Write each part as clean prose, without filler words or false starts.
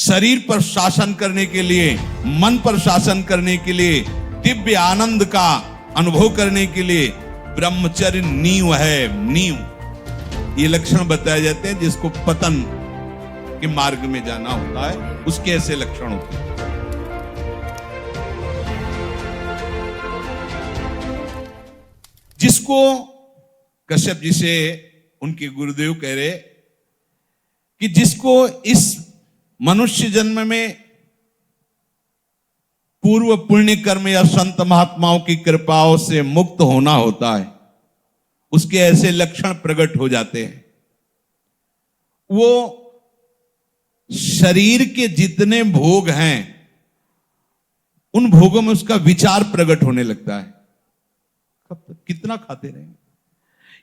शरीर पर शासन करने के लिए, मन पर शासन करने के लिए, दिव्य आनंद का अनुभव करने के लिए ब्रह्मचर्य नींव है। नींव, ये लक्षण बताए जाते हैं जिसको पतन के मार्ग में जाना होता है, उसके ऐसे लक्षण होते हैं। जिसको कश्यप जी से उनके गुरुदेव कह रहे कि जिसको इस मनुष्य जन्म में पूर्व पुण्य कर्म या संत महात्माओं की कृपाओं से मुक्त होना होता है, उसके ऐसे लक्षण प्रकट हो जाते हैं। वो शरीर के जितने भोग हैं उन भोगों में उसका विचार प्रकट होने लगता है। कब तक कितना खाते रहेंगे,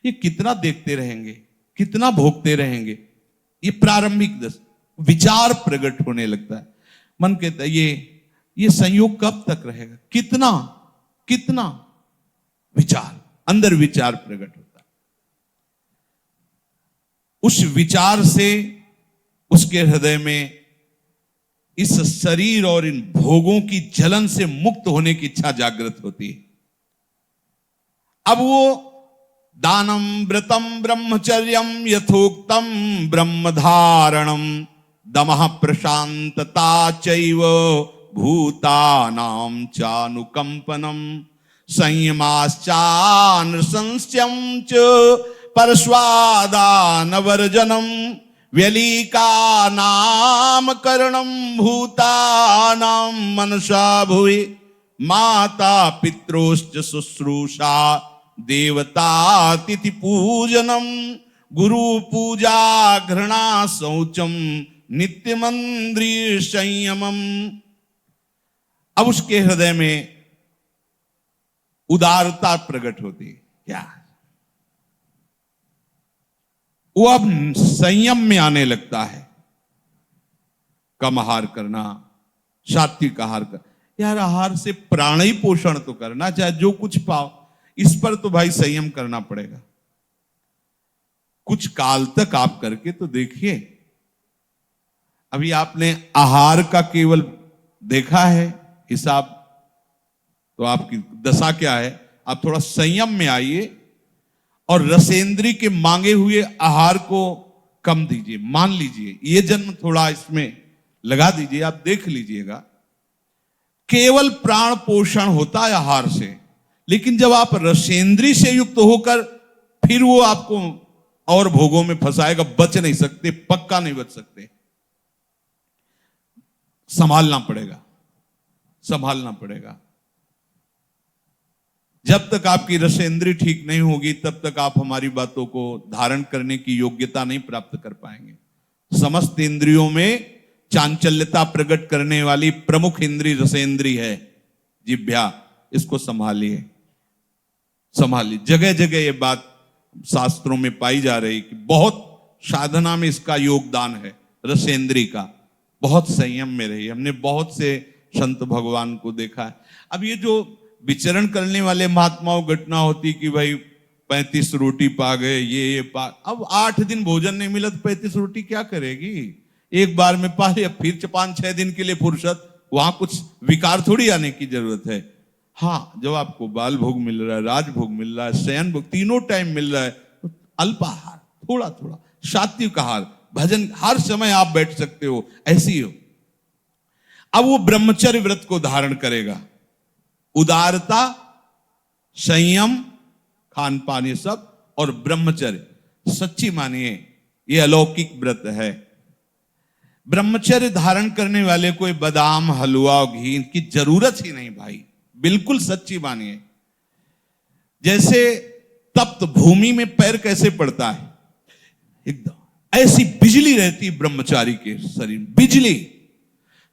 ये कितना देखते रहेंगे, कितना भोगते रहेंगे, ये प्रारंभिक विचार प्रकट होने लगता है। मन कहता है ये संयोग कब तक रहेगा, कितना कितना विचार, अंदर विचार प्रकट होता है। उस विचार से उसके हृदय में इस शरीर और इन भोगों की जलन से मुक्त होने की इच्छा जागृत होती है। अब वो दानम व्रतम ब्रह्मचर्यम यथोक्तम ब्रह्मधारणम दमः प्रशांतता चैव भूतानां चानुकंपनम संयमाश्चानुशंस्यं च परस्वादानवर्जनम व्यलीका नामकरणम भूतानां मनसा भुवि माता पित्रोश्च शुश्रूषा देवतातिथि पूजनम गुरु पूजा घृणा शौचम नित्य मंद्रिय संयमम। अब उसके हृदय में उदारता प्रकट होती है। क्या वो अब संयम में आने लगता है। कम आहार करना, सात्विक आहार करना। यार आहार से प्राण ही पोषण तो करना, चाहे जो कुछ पाओ, इस पर तो भाई संयम करना पड़ेगा। कुछ काल तक आप करके तो देखिए। अभी आपने आहार का केवल देखा है हिसाब, तो आपकी दशा क्या है। आप थोड़ा संयम में आइए और रसेंद्री के मांगे हुए आहार को कम दीजिए। मान लीजिए ये जन्म थोड़ा इसमें लगा दीजिए, आप देख लीजिएगा। केवल प्राण पोषण होता है आहार से, लेकिन जब आप रसेंद्री से युक्त होकर फिर वो आपको और भोगों में फंसाएगा, बच नहीं सकते, पक्का नहीं बच सकते। संभालना पड़ेगा, संभालना पड़ेगा। जब तक आपकी रसेंद्री ठीक नहीं होगी तब तक आप हमारी बातों को धारण करने की योग्यता नहीं प्राप्त कर पाएंगे। समस्त इंद्रियों में चांचल्यता प्रकट करने वाली प्रमुख इंद्री रसेंद्री है, जिह्वा। इसको संभालिए, संभालिए। जगह जगह ये बात शास्त्रों में पाई जा रही कि बहुत साधना में इसका योगदान है, रसेंद्री का। बहुत संयम में रही। हमने बहुत से संत भगवान को देखा है। अब ये जो विचरण करने वाले महात्माओं घटना होती कि भाई 35 रोटी पा गए, ये पा, अब 8 दिन भोजन नहीं मिला तो 35 रोटी क्या करेगी। एक बार में पा लिया, फिर 5-6 दिन के लिए फुर्सत, वहां कुछ विकार थोड़ी आने की जरूरत है। हाँ, जब आपको बाल भोग मिल रहा है, राजभोग मिल रहा है, शयन भोग तीनों टाइम मिल रहा है, तो अल्पाहार, थोड़ा थोड़ा सात्विक आहार, भजन, हर समय आप बैठ सकते हो, ऐसी हो। अब वो ब्रह्मचर्य व्रत को धारण करेगा। उदारता, संयम, खान पान, ये सब, और ब्रह्मचर्य। सच्ची मानिए ये अलौकिक व्रत है। ब्रह्मचर्य धारण करने वाले को बादाम, हलवा, घी की जरूरत ही नहीं भाई, बिल्कुल सच्ची मानिए। जैसे तप्त भूमि में पैर कैसे पड़ता है, एकदम ऐसी बिजली रहती है ब्रह्मचारी के शरीर में। बिजली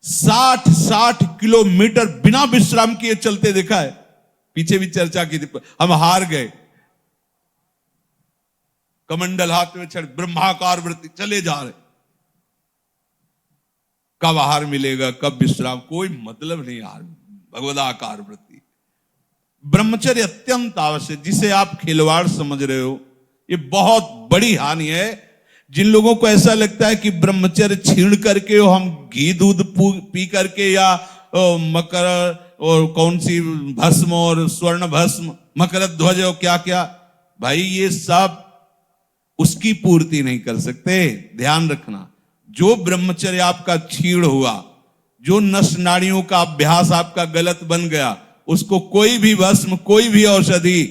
60 किलोमीटर बिना विश्राम किए चलते देखा है। पीछे भी चर्चा की थी, हम हार गए। कमंडल हाथ में छड़, ब्रह्माकार वृत्ति, चले जा रहे। कब आहार मिलेगा, कब विश्राम, कोई मतलब नहीं। आहार, भगवदाकार वृत्ति। ब्रह्मचर्य अत्यंत आवश्यक, जिसे आप खिलवाड़ समझ रहे हो, ये बहुत बड़ी हानि है। जिन लोगों को ऐसा लगता है कि ब्रह्मचर्य छीण करके हम घी दूध पी करके या मकर और कौन सी भस्म और स्वर्ण भस्म मकर ध्वज और क्या क्या, भाई ये सब उसकी पूर्ति नहीं कर सकते। ध्यान रखना, जो ब्रह्मचर्य आपका छीण हुआ, जो नस नाड़ियों का अभ्यास आपका गलत बन गया, उसको कोई भी भस्म, कोई भी औषधि,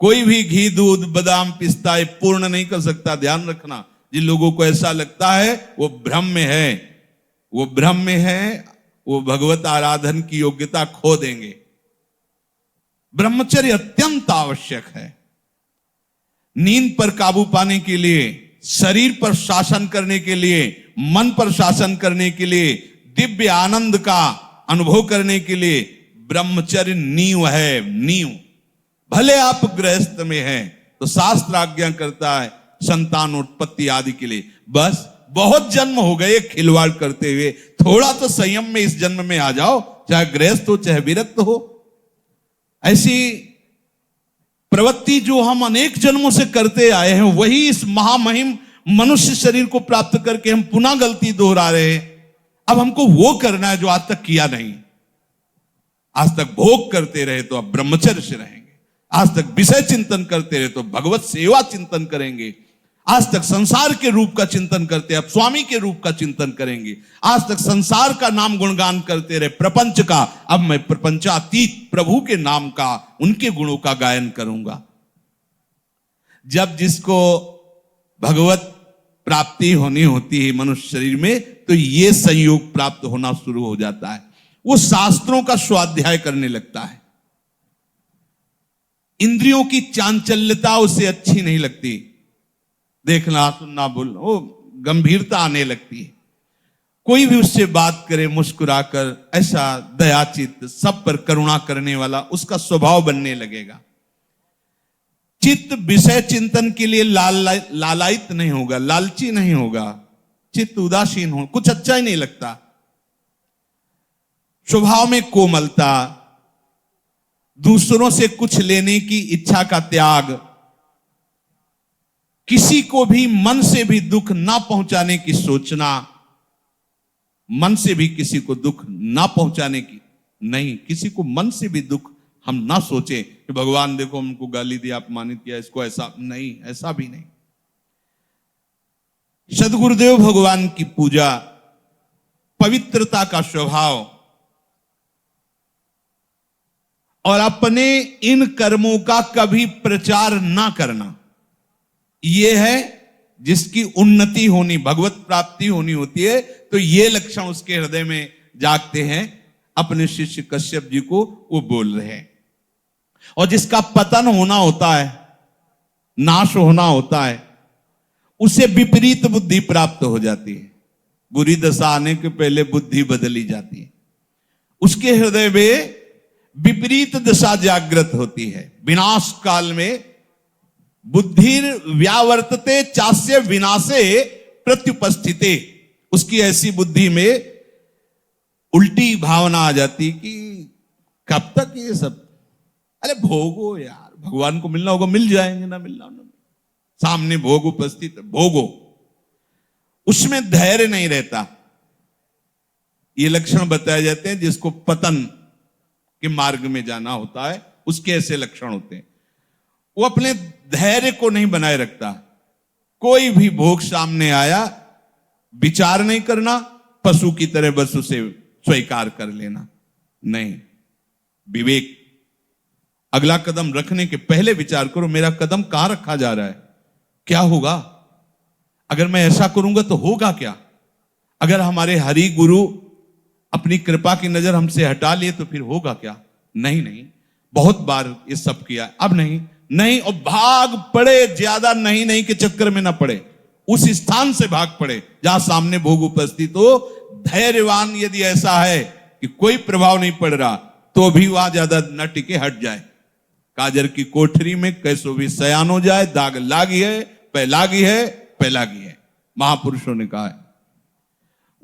कोई भी घी दूध बादाम पिस्ता पूर्ण नहीं कर सकता। ध्यान रखना, जिन लोगों को ऐसा लगता है वो भ्रम में है, वो भ्रम में है, वो भगवत आराधन की योग्यता खो देंगे। ब्रह्मचर्य अत्यंत आवश्यक है। नींद पर काबू पाने के लिए, शरीर पर शासन करने के लिए, मन पर शासन करने के लिए, दिव्य आनंद का अनुभव करने के लिए ब्रह्मचर्य नींव है, नींव। भले आप गृहस्थ में हैं तो शास्त्र आज्ञा करता है संतान उत्पत्ति आदि के लिए, बस बहुत जन्म हो गए खिलवाड़ करते हुए, थोड़ा तो संयम में इस जन्म में आ जाओ, चाहे गृहस्थ हो चाहे विरक्त हो। ऐसी प्रवृत्ति जो हम अनेक जन्मों से करते आए हैं, वही इस महामहिम मनुष्य शरीर को प्राप्त करके हम पुनः गलती दोहरा रहे हैं। अब हमको वो करना है जो आज तक किया नहीं। आज तक भोग करते रहे तो अब ब्रह्मचर्य से रहेंगे, आज तक विषय चिंतन करते रहे तो भगवत सेवा चिंतन करेंगे, आज तक संसार के रूप का चिंतन करते अब स्वामी के रूप का चिंतन करेंगे, आज तक संसार का नाम गुणगान करते रहे, प्रपंच का, अब मैं प्रपंचातीत प्रभु के नाम का, उनके गुणों का गायन करूंगा। जब जिसको भगवत प्राप्ति होनी होती है मनुष्य शरीर में, तो ये संयोग प्राप्त होना शुरू हो जाता है। वो शास्त्रों का स्वाध्याय करने लगता है। इंद्रियों की चांचल्यता उसे अच्छी नहीं लगती, देखना सुनना बोलना, वो गंभीरता आने लगती है। कोई भी उससे बात करे मुस्कुराकर, ऐसा दयाचित, सब पर करुणा करने वाला उसका स्वभाव बनने लगेगा। चित्त विषय चिंतन के लिए लालायित नहीं होगा, लालची नहीं होगा, चित्त उदासीन हो, कुछ अच्छा ही नहीं लगता। स्वभाव में कोमलता, दूसरों से कुछ लेने की इच्छा का त्याग, किसी को भी मन से भी दुख ना पहुंचाने की सोचना, मन से भी किसी को दुख ना पहुंचाने की नहीं, किसी को मन से भी दुख हम ना सोचे कि भगवान देखो हमको गाली दिया, अपमानित किया, इसको ऐसा नहीं, ऐसा भी नहीं। सद्गुरुदेव भगवान की पूजा, पवित्रता का स्वभाव और अपने इन कर्मों का कभी प्रचार ना करना, यह है जिसकी उन्नति होनी, भगवत प्राप्ति होनी होती है। तो ये लक्षण उसके हृदय में जागते हैं। अपने शिष्य कश्यप जी को वो बोल रहे हैं। और जिसका पतन होना होता है, नाश होना होता है, उसे विपरीत बुद्धि प्राप्त हो जाती है। बुरी दशा आने के पहले बुद्धि बदली जाती है। उसके हृदय में विपरीत दशा जागृत होती है। विनाश काल में बुद्धि व्यावर्तते चास्य विनाशे प्रत्युपस्थिते, उसकी ऐसी बुद्धि में उल्टी भावना आ जाती कि कब तक ये सब, अरे भोगो यार, भगवान को मिलना होगा मिल जाएंगे, ना मिलना ना, सामने भोग उपस्थित, भोगो। उसमें धैर्य नहीं रहता। ये लक्षण बताए जाते हैं जिसको पतन के मार्ग में जाना होता है, उसके ऐसे लक्षण होते हैं। वो अपने धैर्य को नहीं बनाए रखता। कोई भी भोग सामने आया, विचार नहीं करना, पशु की तरह बस उसे स्वीकार कर लेना, नहीं। विवेक, अगला कदम रखने के पहले विचार करो, मेरा कदम कहां रखा जा रहा है, क्या होगा, अगर मैं ऐसा करूंगा तो होगा क्या, अगर हमारे हरि गुरु अपनी कृपा की नजर हमसे हटा लिए तो फिर होगा क्या। नहीं नहीं, बहुत बार ये सब किया, अब नहीं नहीं, और भाग पड़े, ज्यादा नहीं नहीं के चक्कर में ना पड़े, उस स्थान से भाग पड़े जहां सामने भोग उपस्थित हो। धैर्यवान यदि ऐसा है कि कोई प्रभाव नहीं पड़ रहा तो भी वहां ज्यादा न टिके, हट जाए। काजर की कोठरी में कैसो भी सयान हो जाए, दाग लागी है, पैलागी है, पैलागी है, महापुरुषों ने कहा है।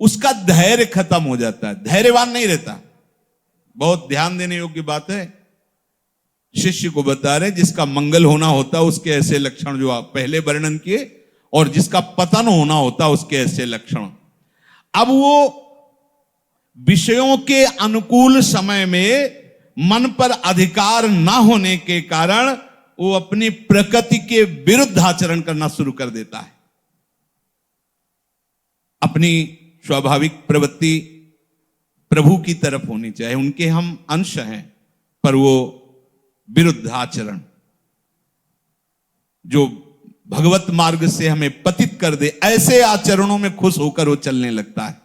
उसका धैर्य खत्म हो जाता है, धैर्यवान नहीं रहता। बहुत ध्यान देने योग्य बात है। शिष्य को बता रहे जिसका मंगल होना होता है उसके ऐसे लक्षण जो आप पहले वर्णन किए, और जिसका पतन होना होता उसके ऐसे लक्षण। अब वो विषयों के अनुकूल समय में मन पर अधिकार ना होने के कारण वो अपनी प्रकृति के विरुद्ध आचरण करना शुरू कर देता है। अपनी स्वाभाविक प्रवृत्ति प्रभु की तरफ होनी चाहिए, उनके हम अंश हैं, पर वो विरुद्ध आचरण जो भगवत मार्ग से हमें पतित कर दे, ऐसे आचरणों में खुश होकर वो चलने लगता है।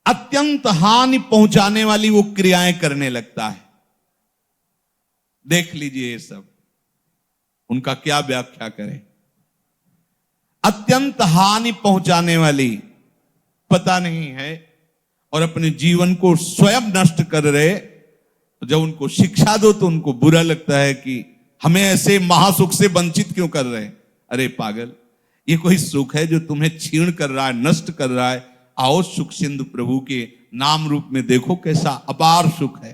अत्यंत हानि पहुंचाने वाली वो क्रियाएं करने लगता है। देख लीजिए ये सब, उनका क्या व्याख्या करें। अत्यंत हानि पहुंचाने वाली पता नहीं है और अपने जीवन को स्वयं नष्ट कर रहे। जब उनको शिक्षा दो तो उनको बुरा लगता है कि हमें ऐसे महासुख से वंचित क्यों कर रहे हैं। अरे पागल, ये कोई सुख है जो तुम्हें छीण कर रहा है, नष्ट कर रहा है। आओ सुख सिंधु प्रभु के नाम रूप में देखो कैसा अपार सुख है।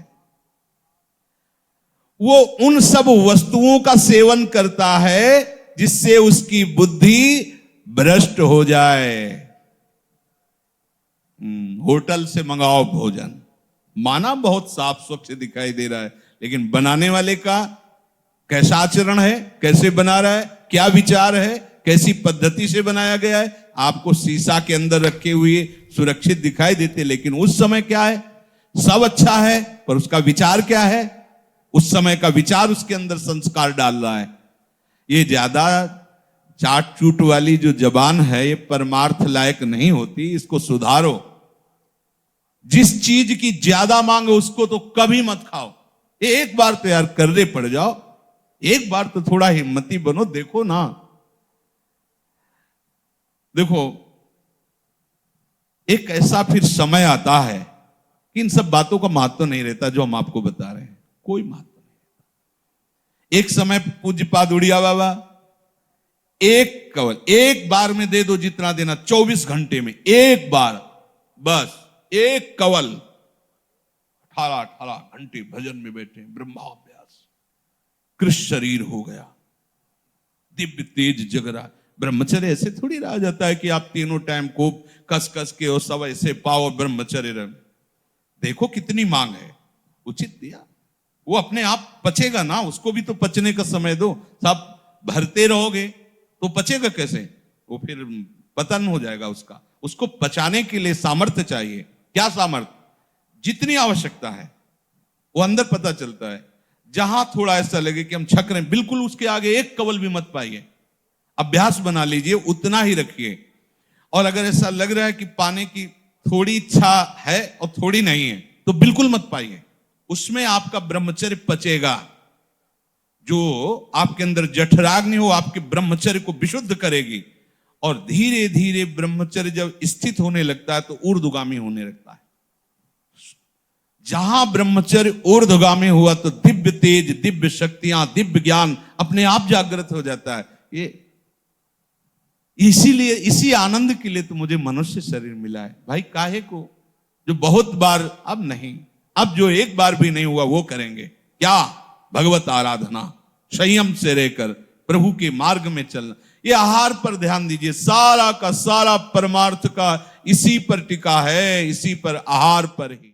वो उन सब वस्तुओं का सेवन करता है जिससे उसकी बुद्धि भ्रष्ट हो जाए। होटल से मंगाओ भोजन, माना बहुत साफ स्वच्छ दिखाई दे रहा है, लेकिन बनाने वाले का कैसा आचरण है, कैसे बना रहा है, क्या विचार है, कैसी पद्धति से बनाया गया है। आपको शीशा के अंदर रखे हुए सुरक्षित दिखाई देते, लेकिन उस समय क्या है, सब अच्छा है, पर उसका विचार क्या है, उस समय का विचार उसके अंदर संस्कार डाल रहा है। ये ज्यादा चाट चूट वाली जो जबान है ये परमार्थ लायक नहीं होती, इसको सुधारो। जिस चीज की ज्यादा मांग है उसको तो कभी मत खाओ। एक बार तो यार कर्रे पड़ जाओ, एक बार तो थोड़ा हिम्मती बनो। देखो ना, देखो एक ऐसा फिर समय आता है कि इन सब बातों का महत्व नहीं रहता जो हम आपको बता रहे हैं, कोई महत्व नहीं। एक समय पूज्यपाद उड़िया बाबा एक कवल एक बार में दे दो, जितना देना, 24 घंटे में एक बार, बस एक कवल। 18 घंटे भजन में बैठे, ब्रह्माभ्यास, कृष्ण शरीर हो गया, दिव्य तेज जग रहा। ब्रह्मचर्य ऐसे थोड़ी रहा जाता है कि आप तीनों टाइम को कस कस के और सब ऐसे पाओ और ब्रह्मचर्य रहे। देखो कितनी मांग है, उचित दिया, वो अपने आप पचेगा ना, उसको भी तो पचने का समय दो। सब भरते रहोगे तो पचेगा कैसे, वो फिर पतन हो जाएगा उसका। उसको पचाने के लिए सामर्थ्य चाहिए। क्या सामर्थ्य, जितनी आवश्यकता है वो अंदर पता चलता है। जहां थोड़ा ऐसा लगे कि हम छक रहे हैं, बिल्कुल उसके आगे एक कवल भी मत पाइए। अभ्यास बना लीजिए, उतना ही रखिए। और अगर ऐसा लग रहा है कि पाने की थोड़ी इच्छा है और थोड़ी नहीं है तो बिल्कुल मत पाइए, उसमें आपका ब्रह्मचर्य पचेगा। जो आपके अंदर जठराग्नि हो आपके ब्रह्मचर्य को विशुद्ध करेगी। और धीरे धीरे ब्रह्मचर्य जब स्थित होने लगता है तो ऊर्ध्वगामी होने लगता है। जहां ब्रह्मचर्य ऊर्ध्वगामी हुआ तो दिव्य तेज, दिव्य शक्तियां, दिव्य ज्ञान अपने आप जागृत हो जाता है। ये इसीलिए, इसी आनंद के लिए तो मुझे मनुष्य शरीर मिला है भाई। काहे को, जो बहुत बार, अब नहीं, अब जो एक बार भी नहीं हुआ वो करेंगे क्या, भगवत आराधना, संयम से रहकर प्रभु के मार्ग में चलना। ये आहार पर ध्यान दीजिए, सारा का सारा परमार्थ का इसी पर टिका है, इसी पर, आहार पर ही।